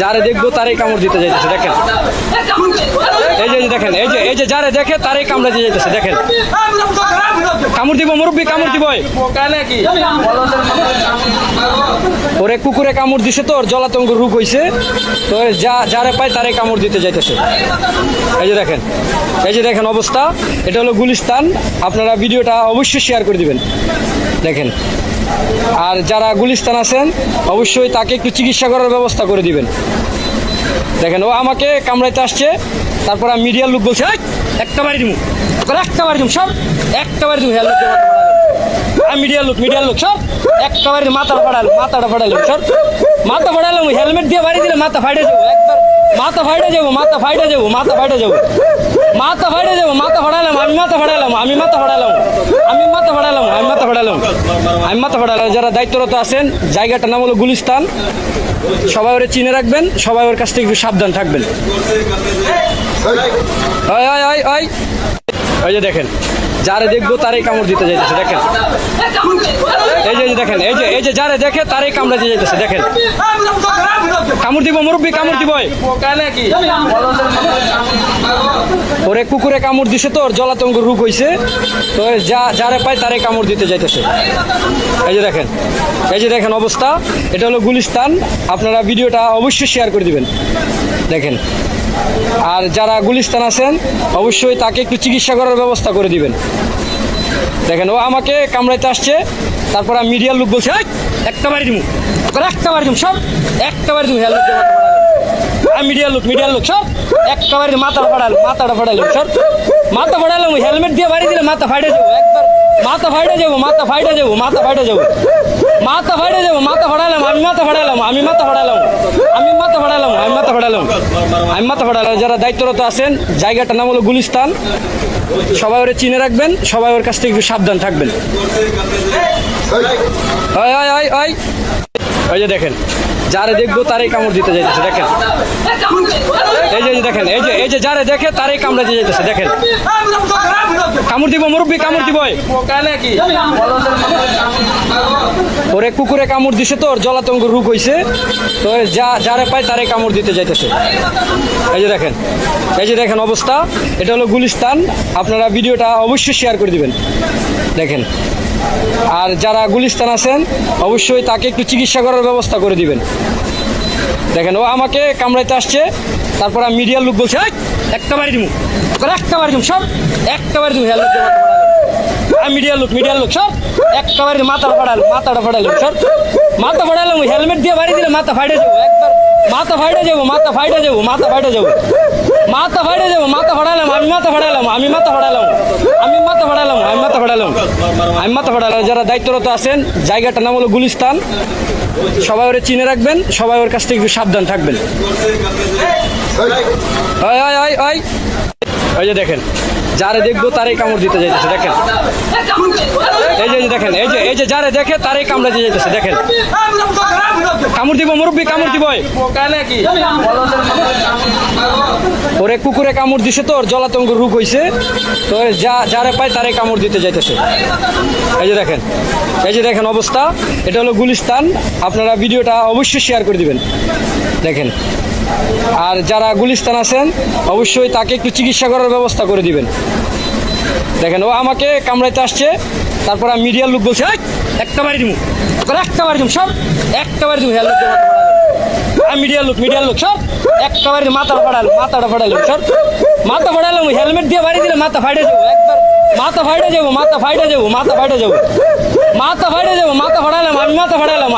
যারে দেখবো তারই কামড় দিতে যাইতেছে দেখেন। এই যে দেখেন, এই যে যারে দেখে তারই কামড় দিয়ে যাইতেছে দেখেন। কামড় দিব মুরব্বী, কামড় দিব। ওরে কুকুরে কামড় দিছে তো ওর জলাতঙ্ক রোগ হইছে, তো যারে পায় তারে কামড় দিতে যাইতেছে। এই যে দেখেন অবস্থা। এটা হলো গুলিস্তান। আপনারা ভিডিওটা অবশ্যই শেয়ার করে দিবেন দেখেন। আর যারা গুলিস্তান আছেন অবশ্যই তাকে একটু চিকিৎসা করার ব্যবস্থা করে দিবেন দেখেন। ও আমাকে কামড়াইতে আসছে, তারপর আমি মিডিয়ার লোক বলছে একটা বাড়ি দিব, একটা বাড়ি দিব, সব একটা বাড়ি দিব। মিডিয়ার লোক সব একটা বাড়ি মাথাটা ফাড়ালো, সব মাথা ফাড়ালাম। হেলমেট দিয়ে বাড়ি দিলে মাথা ফাইটে যাবো, একবার মাথা ফাইটে যাবো, মাথা ফাইটে যাবো। মাথা ফাড়ালাম, আমি মাথা ফাড়ালাম। যারা দায়িত্বরত আছেন, জায়গাটার নাম হলো গুলিস্তান। সবাই ওরে চিনে রাখবেন, সবাই ওর কাছ থেকে একটু সাবধান থাকবেন। ওই যে দেখেন, যারে দেখবো তারই কামড় দিতে যাইতেছে দেখেন। এই যে দেখেন, এই যে যারে দেখে তারই কামড় দিয়ে যাইতেছে দেখেন। কামড় দিব মুরব্বী, কামড় দিব। ওরে কুকুরে কামড় দিছে তো ওর জলাতঙ্ক রোগ হইছে, তো যারে পায় তারে কামড় দিতে যাইতেছে। এই যে দেখেন অবস্থা। এটা হলো গুলিস্তান। আপনারা ভিডিওটা অবশ্যই শেয়ার করে দিবেন দেখেন। আর যারা গুলিস্তান আছেন অবশ্যই তাকে একটু চিকিৎসা করার ব্যবস্থা করে দিবেন দেখেন। ও আমাকে কামড়াইতে আসছে, তারপর আমি মিডিয়ার লোক বলছে একটা বাড়ি দিব, সব একটা বাড়ি দিব। হেলমেট দিয়ে মিডিয়ার লোক সব একটা বাড়ি মাথাটা ফাড়ালো, সব মাথা ফাড়ালাম। হেলমেট দিয়ে বাড়ি দিলে মাথা ফাইটে যাবো, একবার মাথা ফাইটে যাবো। মাথা ফাড়ালাম, আমি মাথা ফাড়ালাম। যারা দায়িত্বরত আছেন, জায়গাটার নাম হলো গুলিস্তান। সবাই ওরে চিনে রাখবেন, সবাই ওর কাছ থেকে একটু সাবধান থাকবেন। ওই যে দেখেন, যারে দেখবো তারই কামড় দিতে যাইতেছে দেখেন। এই যে দেখেন, এই যে যারে দেখে তারই কামড় দিয়ে যাইতেছে দেখেন। কামড় দিব মুরব্বী, কামড় দিব। ওরে কুকুরে কামড় দিছে তো ওর জলাতঙ্ক রোগ হইছে, তো যারে পায় তারে কামড় দিতে যাইতেছে। এই যে দেখেন অবস্থা। এটা হলো গুলিস্তান। আপনারা ভিডিওটা অবশ্যই শেয়ার করে দিবেন দেখেন। আর যারা গুলিস্তান আছেন অবশ্যই তাকে একটু চিকিৎসা করার ব্যবস্থা করে দিবেন দেখেন। ও আমাকে কামড়াইতে আসছে, তারপর আমি মিডিয়ার লোক বলছে একটা বাড়ি দিব, সব একটা বাড়ি দিব। হেলমেট দিয়ে মিডিয়ার লোক সব একটা বাড়ি মাথাটা ফাড়ালো, সব মাথা ফাড়ালাম। হেলমেট দিয়ে বাড়ি দিলে মাথা ফাইটে যাবো, একবার মাথা ফাইটে যাবো। মাথা ফাড়ালাম, আমি মাথা ফাড়ালাম। যারা দায়িত্বরত আছেন, জায়গাটার নাম হলো গুলিস্তান। সবাই ওরে চিনে রাখবেন, সবাই ওর কাছ থেকে একটু সাবধান থাকবেন। ওই যে দেখেন, যারে দেখবো তারই কামড় দিতে যাইতেছে দেখেন। এই যে দেখেন, এই যে যারে দেখে তারই কামড় দিয়ে যাইতেছে দেখেন। কামড় দিব মুরব্বী, কামড় দিব। ওরে কুকুরে কামড় দিছে তো ওর জলাতঙ্ক রোগ হইছে, তো যারে পায় তারে কামড় দিতে যাইতেছে। এই যে দেখেন অবস্থা। এটা হলো গুলিস্তান। আপনারা ভিডিওটা অবশ্যই শেয়ার করে দিবেন দেখেন। আর যারা গুলিস্তান আছেন অবশ্যই তাকে একটু চিকিৎসা করার ব্যবস্থা করে দিবেন দেখেন। ও আমাকে কামড়াইতে আসছে, তারপর আমি মিডিয়ার লোক বলছে একটা বাড়ি দিব, সব একটা বাড়ি দিব। হেলমেট দিয়ে মিডিয়ার লোক সব একটা বাড়ি মাথাটা ফাড়ালো, সব মাথা ফাড়ালাম। হেলমেট দিয়ে বাড়ি দিলে মাথা ফাইটে যাবো, একবার মাথা ফাইটে যাবো। মাথা ফাড়ালাম,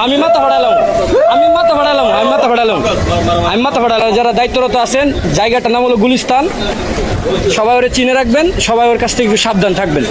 আমি মাথা ফাড়ালাম। যারা দায়িত্বরত আছেন, জায়গাটার নাম হলো গুলিস্তান। সবাই ওরে চিনে রাখবেন, সবাই ওর কাছ থেকে একটু সাবধান থাকবেন।